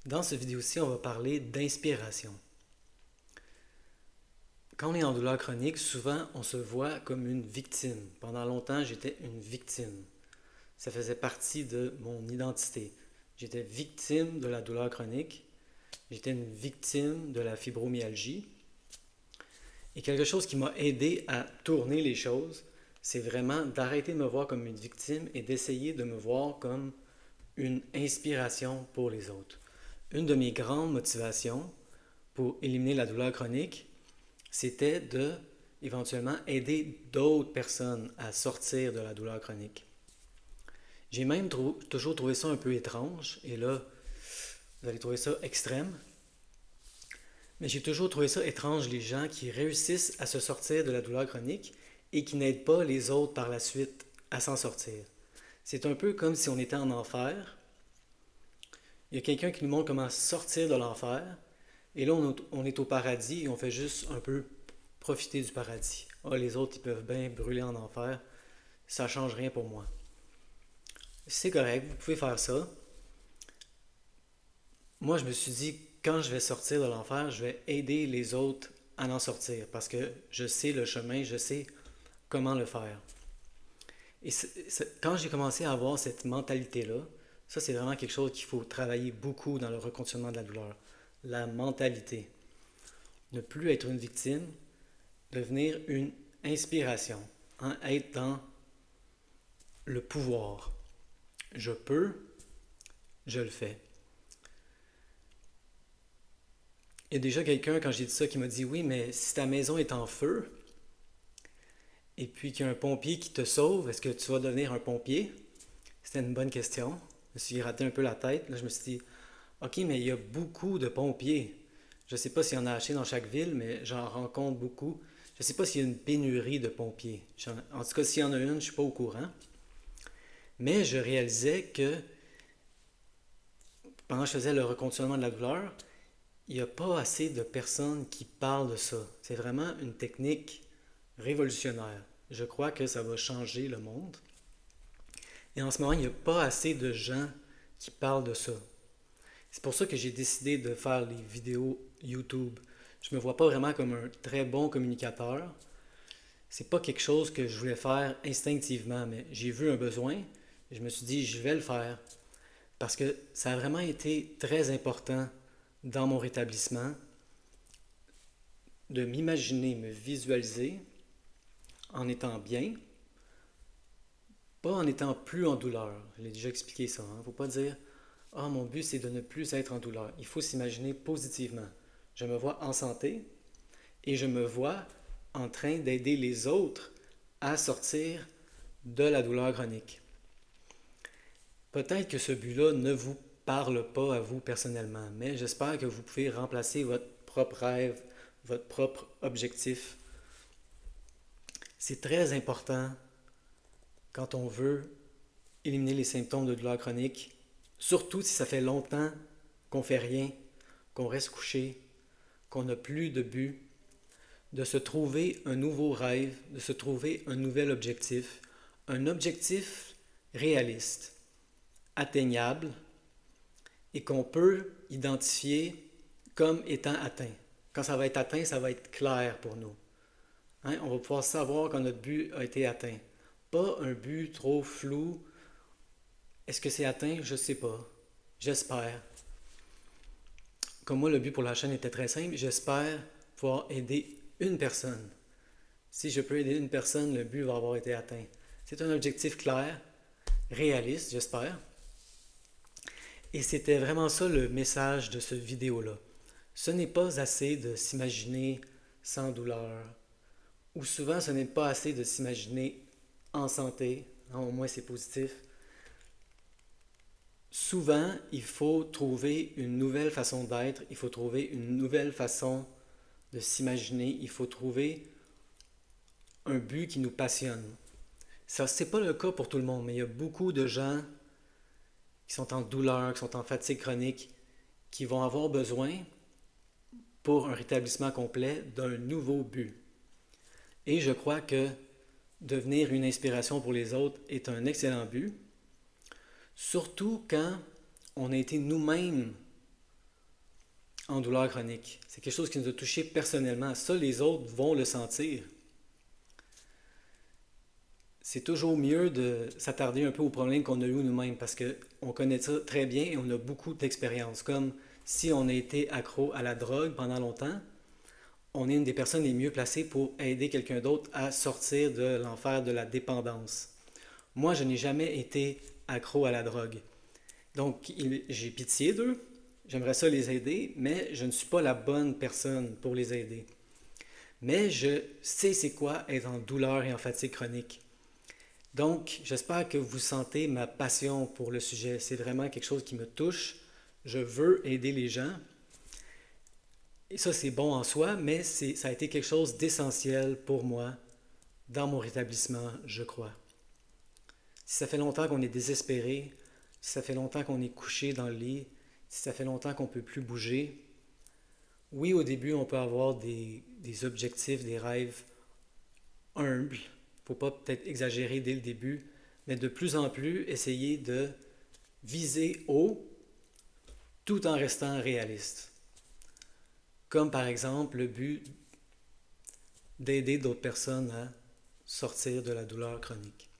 Dans cette vidéo-ci, on va parler d'inspiration. Quand on est en douleur chronique, souvent on se voit comme une victime. Pendant longtemps, j'étais une victime. Ça faisait partie de mon identité. J'étais victime de la douleur chronique. J'étais une victime de la fibromyalgie. Et quelque chose qui m'a aidé à tourner les choses, c'est vraiment d'arrêter de me voir comme une victime et d'essayer de me voir comme une inspiration pour les autres. Une de mes grandes motivations pour éliminer la douleur chronique, c'était de éventuellement aider d'autres personnes à sortir de la douleur chronique. J'ai même toujours trouvé ça un peu étrange, et là, vous allez trouver ça extrême, mais j'ai toujours trouvé ça étrange les gens qui réussissent à se sortir de la douleur chronique et qui n'aident pas les autres par la suite à s'en sortir. C'est un peu comme si on était en enfer. Il y a quelqu'un qui nous montre comment sortir de l'enfer, et là on est au paradis et on fait juste un peu profiter du paradis. Ah, les autres, ils peuvent bien brûler en enfer, ça ne change rien pour moi. C'est correct, vous pouvez faire ça. Moi, je me suis dit, quand je vais sortir de l'enfer, je vais aider les autres à en sortir parce que je sais le chemin, je sais comment le faire. Et quand j'ai commencé à avoir cette mentalité-là, ça c'est vraiment quelque chose qu'il faut travailler beaucoup dans le reconditionnement de la douleur. La mentalité. Ne plus être une victime, devenir une inspiration. Hein, être dans le pouvoir. Je peux, je le fais. Il y a déjà quelqu'un, quand j'ai dit ça, qui m'a dit oui, mais si ta maison est en feu et puis qu'il y a un pompier qui te sauve, est-ce que tu vas devenir un pompier? C'était une bonne question. Je me suis raté un peu la tête. Là, je me suis dit, OK, mais il y a beaucoup de pompiers. Je ne sais pas s'il y en a assez dans chaque ville, mais j'en rencontre beaucoup. Je ne sais pas s'il y a une pénurie de pompiers. En tout cas, s'il y en a une, je ne suis pas au courant. Mais je réalisais que pendant que je faisais le reconditionnement de la douleur, il n'y a pas assez de personnes qui parlent de ça. C'est vraiment une technique révolutionnaire. Je crois que ça va changer le monde. Et en ce moment, il n'y a pas assez de gens qui parlent de ça. C'est pour ça que j'ai décidé de faire les vidéos YouTube. Je me vois pas vraiment comme un très bon communicateur. C'est pas quelque chose que je voulais faire instinctivement, mais j'ai vu un besoin et je me suis dit je vais le faire parce que ça a vraiment été très important dans mon rétablissement de m'imaginer, me visualiser en étant bien, pas en étant plus en douleur. Je l'ai déjà expliqué ça. Il ne faut pas dire ah, mon but c'est de ne plus être en douleur. Il faut s'imaginer positivement. Je me vois en santé et je me vois en train d'aider les autres à sortir de la douleur chronique. Peut-être que ce but-là ne vous parle pas à vous personnellement, mais j'espère que vous pouvez remplacer votre propre rêve, votre propre objectif. C'est très important quand on veut éliminer les symptômes de douleur chronique, surtout si ça fait longtemps qu'on ne fait rien, qu'on reste couché, qu'on n'a plus de but, de se trouver un nouveau rêve, de se trouver un objectif réaliste, atteignable et qu'on peut identifier comme étant atteint. Quand ça va être atteint, ça va être clair pour nous. Hein? On va pouvoir savoir quand notre but a été atteint. Pas un but trop flou. Est-ce que c'est atteint? Je ne sais pas. J'espère. Comme moi, le but pour la chaîne était très simple. J'espère pouvoir aider une personne. Si je peux aider une personne, le but va avoir été atteint. C'est un objectif clair, réaliste, j'espère. Et c'était vraiment ça le message de cette vidéo-là. Ce n'est pas assez de s'imaginer sans douleur, ou souvent ce n'est pas assez de s'imaginer en santé, hein, au moins c'est positif. Souvent, il faut trouver une nouvelle façon d'être, il faut trouver une nouvelle façon de s'imaginer, il faut trouver un but qui nous passionne. Ça, c'est pas le cas pour tout le monde, mais il y a beaucoup de gens qui sont en douleur, qui sont en fatigue chronique, qui vont avoir besoin, pour un rétablissement complet, d'un nouveau but. Et je crois que devenir une inspiration pour les autres est un excellent but, surtout quand on a été nous-mêmes en douleur chronique. C'est quelque chose qui nous a touchés personnellement. Ça, les autres vont le sentir. C'est toujours mieux de s'attarder un peu aux problèmes qu'on a eu nous-mêmes parce qu'on connaît ça très bien et on a beaucoup d'expérience. Comme si on a été accro à la drogue pendant longtemps, on est une des personnes les mieux placées pour aider quelqu'un d'autre à sortir de l'enfer de la dépendance. Moi, je n'ai jamais été accro à la drogue. Donc, j'ai pitié d'eux, j'aimerais ça les aider, mais je ne suis pas la bonne personne pour les aider. Mais je sais c'est quoi être en douleur et en fatigue chronique. Donc, j'espère que vous sentez ma passion pour le sujet. C'est vraiment quelque chose qui me touche. Je veux aider les gens. Et ça, c'est bon en soi, mais ça a été quelque chose d'essentiel pour moi dans mon rétablissement, je crois. Si ça fait longtemps qu'on est désespéré, si ça fait longtemps qu'on est couché dans le lit, si ça fait longtemps qu'on ne peut plus bouger, oui, au début, on peut avoir des objectifs, des rêves humbles. Il ne faut pas peut-être exagérer dès le début, mais de plus en plus, essayer de viser haut tout en restant réaliste. Comme par exemple le but d'aider d'autres personnes à sortir de la douleur chronique.